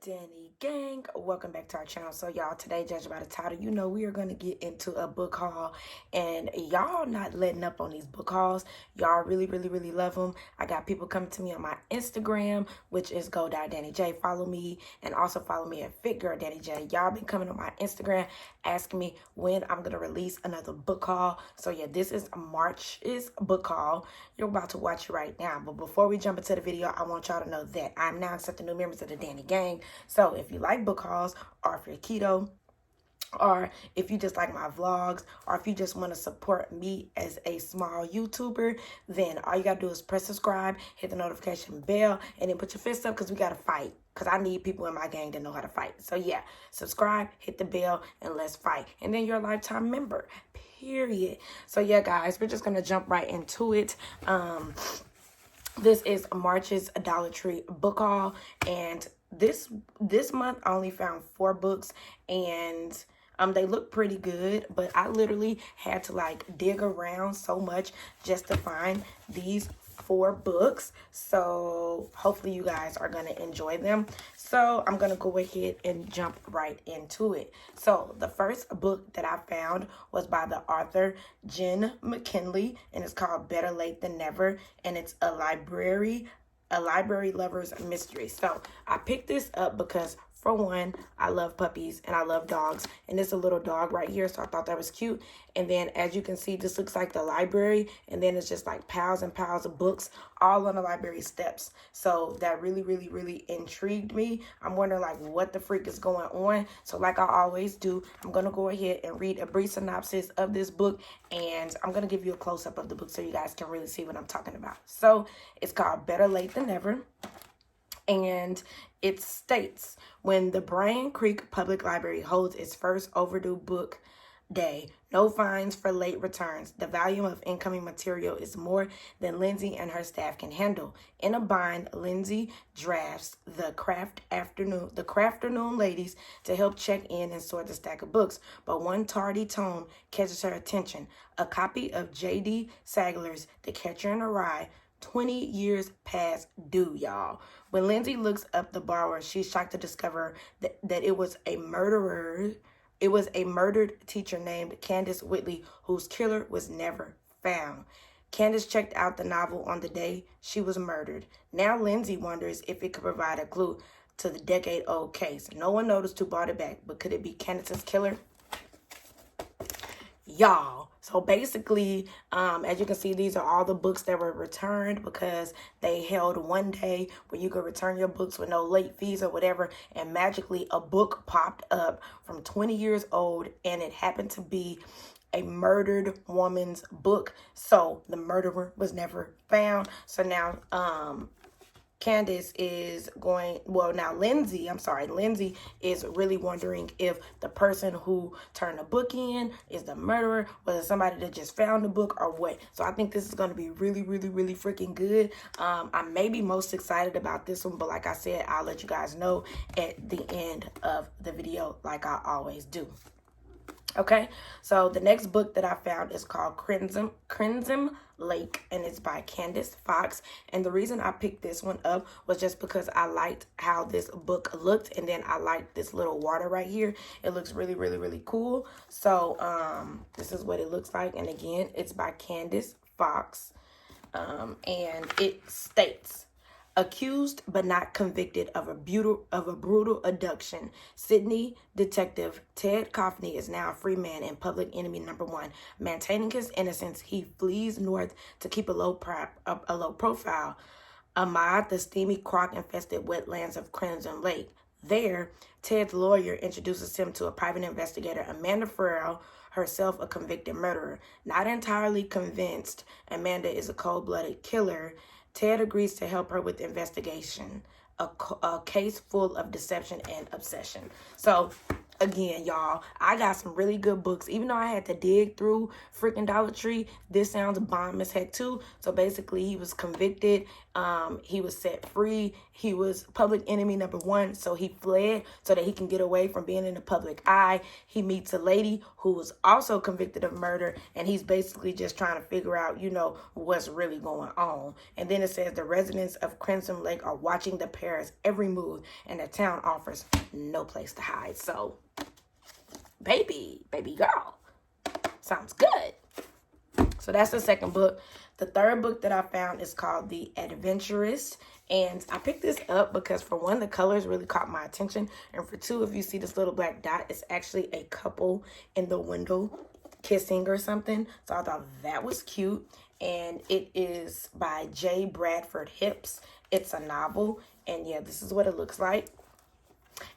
Danny gang, welcome back to our channel. So y'all, today, judging by the title, you know we are going to get into a book haul, and y'all not letting up on these book hauls. Y'all really love them. I got people coming to me on my Instagram, which is go.dannyj. Follow me, and also follow me at Fit Girl Danny J. Y'all been coming on my Instagram asking me when I'm going to release another book haul. So yeah, this is March's book haul. You're about to watch it right now, but before we jump into the video, I want y'all to know that I'm now accepting new members of the Danny gang. So if you like book hauls, or if you're keto, or if you just like my vlogs, or if you just want to support me as a small YouTuber, then all you gotta do is press subscribe, hit the notification bell, and then put your fist up, because we gotta fight. Because I need people in my gang that know how to fight. So yeah, subscribe, hit the bell, and let's fight. And then you're a lifetime member, period. So yeah, guys, we're just gonna jump right into it. This is March's Dollar Tree book haul, and this month I only found 4 books, and they look pretty good, but I literally had to like dig around so much just to find these 4 books. So hopefully you guys are gonna enjoy them. So I'm gonna go ahead and jump right into it. So the first book that I found was by the author Jen McKinley, and it's called Better Late Than Never, and it's a library lover's mystery. So I picked this up because, for one, I love puppies and I love dogs, and it's a little dog right here, so I thought that was cute. And then, as you can see, this looks like the library, and then it's just like piles and piles of books all on the library steps. So that really intrigued me. I'm wondering like what the freak is going on. So like I always do, I'm gonna go ahead and read a brief synopsis of this book, and I'm gonna give you a close-up of the book so you guys can really see what I'm talking about. So it's called Better Late Than Never. And it states, when the Bryan Creek Public Library holds its first overdue book day, no fines for late returns. The volume of incoming material is more than Lindsay and her staff can handle. In a bind, Lindsay drafts the craft afternoon ladies to help check in and sort the stack of books. But one tardy tone catches her attention. A copy of J.D. Sagler's The Catcher in the Rye, 20 years past due, y'all. When Lindsay looks up the borrower, she's shocked to discover that it was a murderer. It was a murdered teacher named Candace Whitley, whose killer was never found. Candace checked out the novel on the day she was murdered. Now Lindsay wonders if it could provide a clue to the decade-old case. No one noticed who brought it back, but could it be Candace's killer? Y'all, so basically, as you can see, these are all the books that were returned, because they held one day where you could return your books with no late fees or whatever, and magically a book popped up from 20 years old, and it happened to be a murdered woman's book. So the murderer was never found. So now Candace is Lindsay is really wondering if the person who turned the book in is the murderer, was it somebody that just found the book, or what? So I think this is going to be really freaking good. I may be most excited about this one, but like I said, I'll let you guys know at the end of the video, like I always do. Okay, so the next book that I found is called Crimson Lake, and it's by Candace Fox. And the reason I picked this one up was just because I liked how this book looked, and then I liked this little water right here. It looks really cool. So this is what it looks like, and again, it's by Candace Fox. And it states, accused but not convicted of a brutal abduction, Sydney detective Ted Coffney is now a free man and public enemy #1. Maintaining his innocence, he flees north to keep a low profile amid the steamy croc-infested wetlands of Crimson Lake. There, Ted's lawyer introduces him to a private investigator, Amanda Farrell, herself a convicted murderer. Not entirely convinced Amanda is a cold-blooded killer, Ted agrees to help her with the investigation, a case full of deception and obsession. So again, y'all, I got some really good books. Even though I had to dig through freaking Dollar Tree, this sounds bomb as heck too. So basically, he was convicted. He was set free. He was public enemy number one. So he fled so that he can get away from being in the public eye. He meets a lady who was also convicted of murder. And he's basically just trying to figure out, you know, what's really going on. And then it says the residents of Crimson Lake are watching the pair's every move. And the town offers no place to hide. So, baby girl, sounds good. So that's the second book. The third book that I found is called The Adventurist. And I picked this up because, for one, the colors really caught my attention. And for two, if you see this little black dot, it's actually a couple in the window kissing or something. So I thought that was cute. And it is by J. Bradford Hipps. It's a novel. And yeah, this is what it looks like.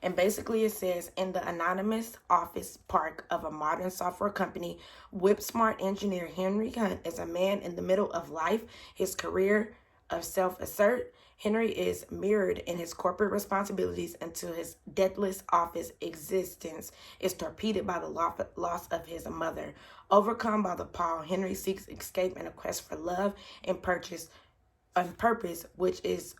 And basically it says, in the anonymous office park of a modern software company, whip-smart engineer Henry Hunt is a man in the middle of life. His career of self-assert, Henry is mirrored in his corporate responsibilities until his deathless office existence is torpedoed by the loss of his mother. Overcome by the pall, Henry seeks escape and a quest for love and purpose, which is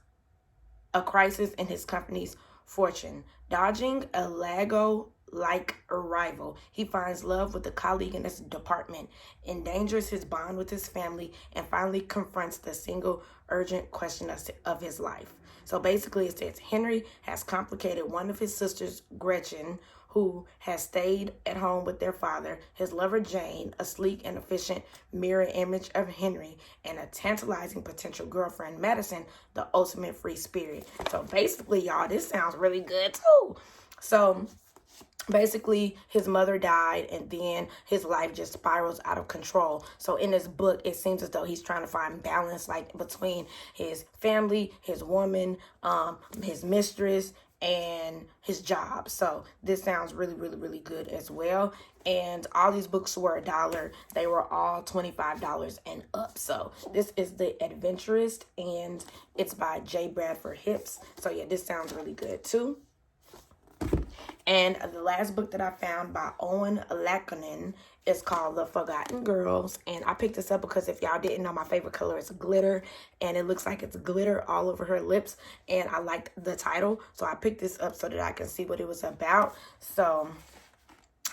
a crisis in his company's fortune. Dodging a Lago-like rival, he finds love with a colleague in his department, endangers his bond with his family, and finally confronts the single urgent question of his life. So basically it says Henry has complicated one of his sisters, Gretchen, who has stayed at home with their father, his lover Jane, a sleek and efficient mirror image of Henry, and a tantalizing potential girlfriend, Madison, the ultimate free spirit. So basically, y'all, this sounds really good too. So basically, his mother died, and then his life just spirals out of control. So in this book, it seems as though he's trying to find balance, like between his family, his woman, his mistress, and his job. So this sounds really good as well. And all these books were $1. They were all $25 and up. So this is The Adventurist, and it's by J. Bradford Hipps. So yeah, this sounds really good too. And the last book that I found by Owen Laconin is called The Forgotten Girls. And I picked this up because, if y'all didn't know, my favorite color is glitter. And it looks like it's glitter all over her lips. And I liked the title. So I picked this up so that I can see what it was about. So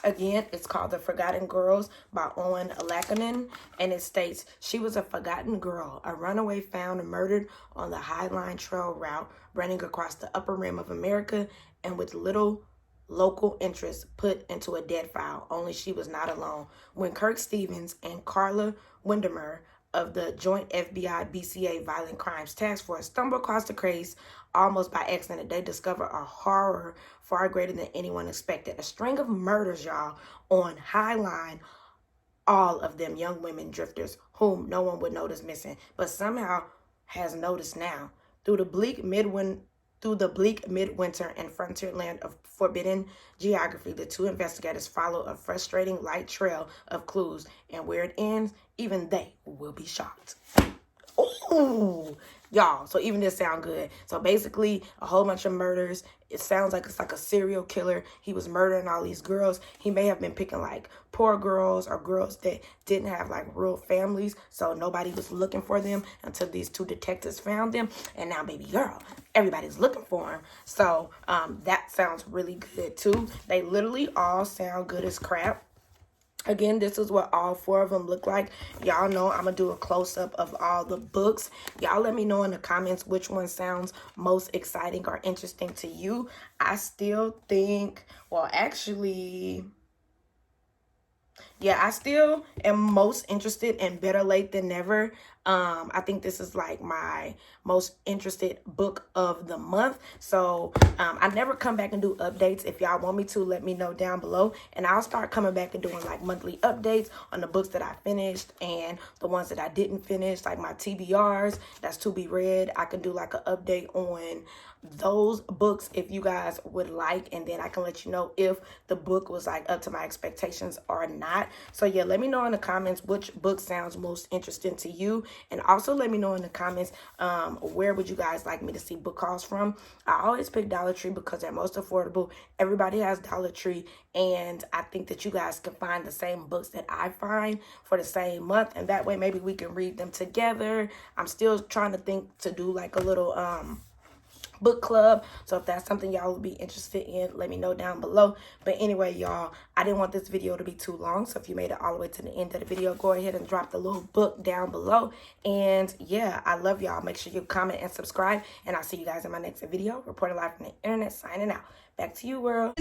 again, it's called The Forgotten Girls by Owen Laconin. And it states, she was a forgotten girl, a runaway found and murdered on the Highline Trail route running across the upper rim of America, and with little local interest put into a dead file. Only she was not alone. When Kirk Stevens and Carla Windermer of the Joint FBI BCA Violent Crimes Task Force stumble across the case almost by accident, they discover a horror far greater than anyone expected. A string of murders, y'all, on Highline. All of them young women drifters whom no one would notice missing, but somehow has noticed now. Through the bleak midwinter and frontier land of forbidden geography, the two investigators follow a frustrating light trail of clues, and where it ends, even they will be shocked. Ooh, y'all, so even this sound good. So basically, a whole bunch of murders. It sounds like it's like a serial killer. He was murdering all these girls. He may have been picking like poor girls or girls that didn't have like real families, so nobody was looking for them until these two detectives found them. And now, baby girl, everybody's looking for him. So that sounds really good too. They literally all sound good as crap. Again, this is what all four of them look like. Y'all know I'm going to do a close-up of all the books. Y'all let me know in the comments which one sounds most exciting or interesting to you. I still think, well, actually, yeah, I still am most interested in Better Late Than Never. I think this is like my most interested book of the month. So I never come back and do updates. If y'all want me to, let me know down below, and I'll start coming back and doing like monthly updates on the books that I finished and the ones that I didn't finish, like my TBRs that's to be read. I can do like an update on those books if you guys would like, and then I can let you know if the book was like up to my expectations or not. So yeah, let me know in the comments which book sounds most interesting to you. And also let me know in the comments, where would you guys like me to see book hauls from. I always pick Dollar Tree because they're most affordable. Everybody has Dollar Tree, and I think that you guys can find the same books that I find for the same month, and that way maybe we can read them together. I'm still trying to think to do like a little book club, so if that's something y'all would be interested in, let me know down below. But anyway, y'all, I didn't want this video to be too long, so if you made it all the way to the end of the video, go ahead and drop the little book down below. And yeah, I love y'all. Make sure you comment and subscribe, and I'll see you guys in my next video. Reporting live from the internet, signing out. Back to you, world.